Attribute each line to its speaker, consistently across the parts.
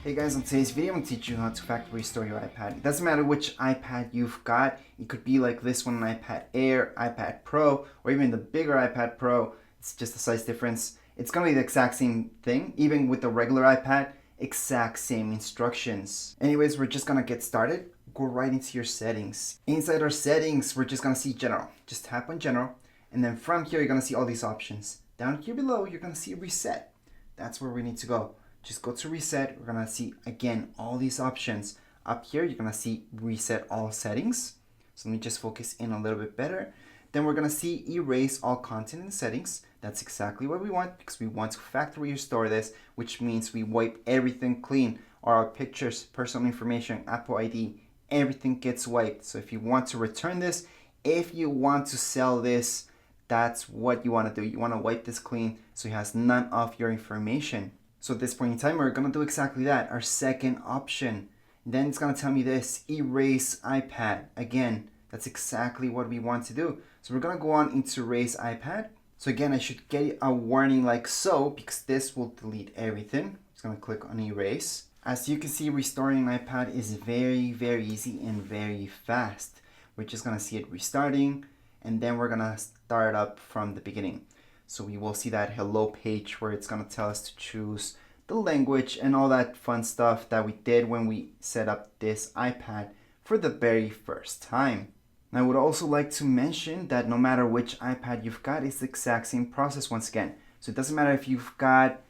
Speaker 1: Hey guys, on today's video I'm going to teach you how to factory restore your iPad. It doesn't matter which iPad you've got. It could be like this one, an iPad Air, iPad Pro, or even the bigger iPad Pro. It's just a size difference. It's going to be the exact same thing, even with the regular iPad, exact same instructions. Anyways, we're just going to get started. Go right into your settings. Inside our settings, we're just going to see General. Just tap on General, and then from here you're going to see all these options. Down here below, you're going to see Reset. That's where we need to go. Just go to reset. We're gonna see again all these options. Up here you're gonna see reset all settings. So let me just focus in a little bit better. Then we're gonna see erase all content and settings. That's exactly what we want because we want to factory restore this, which means we wipe everything clean. Our pictures, personal information, Apple ID, everything gets wiped. So if you want to return this, if you want to sell this, that's what you want to do. You want to wipe this clean so it has none of your information. So at this point in time, we're going to do exactly that, our second option. Then it's going to tell me this, erase iPad. Again, that's exactly what we want to do. So we're going to go on into erase iPad. So again, I should get a warning like so, because this will delete everything. Just going to click on erase. As you can see, restoring an iPad is very, very easy and very fast. We're just going to see it restarting, and then we're going to start up from the beginning. So we will see that hello page where it's going to tell us to choose the language and all that fun stuff that we did when we set up this iPad for the very first time. And I would also like to mention that no matter which iPad you've got, it's the exact same process once again. So it doesn't matter if you've got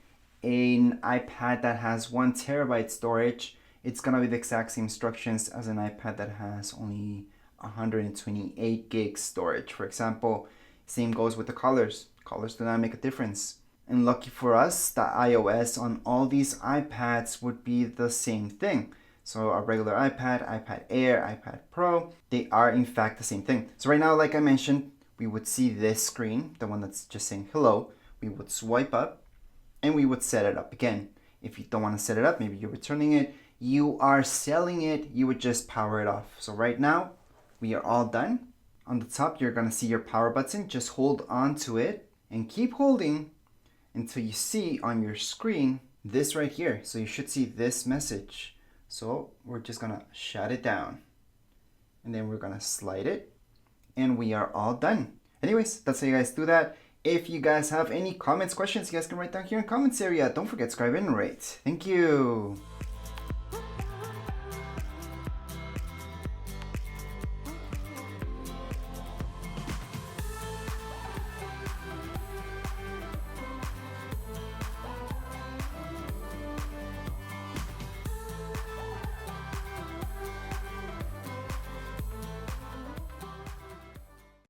Speaker 1: an iPad that has 1 terabyte storage, it's going to be the exact same instructions as an iPad that has only 128 gigs storage. For example, same goes with the colors. Colors do not make a difference. And lucky for us, the iOS on all these iPads would be the same thing. So a regular iPad, iPad Air, iPad Pro, they are in fact the same thing. So right now, like I mentioned, we would see this screen, the one that's just saying hello. We would swipe up and we would set it up again. If you don't want to set it up, maybe you're returning it, you are selling it, you would just power it off. So right now, we are all done. On the top, you're going to see your power button. Just hold on to it and keep holding until you see on your screen this right here. So you should see this message. So we're just gonna shut it down and then we're gonna slide it and we are all done. Anyways, that's how you guys do that. If you guys have any comments, questions, you guys can write down here in the comments area. Don't forget to subscribe and rate. Thank you.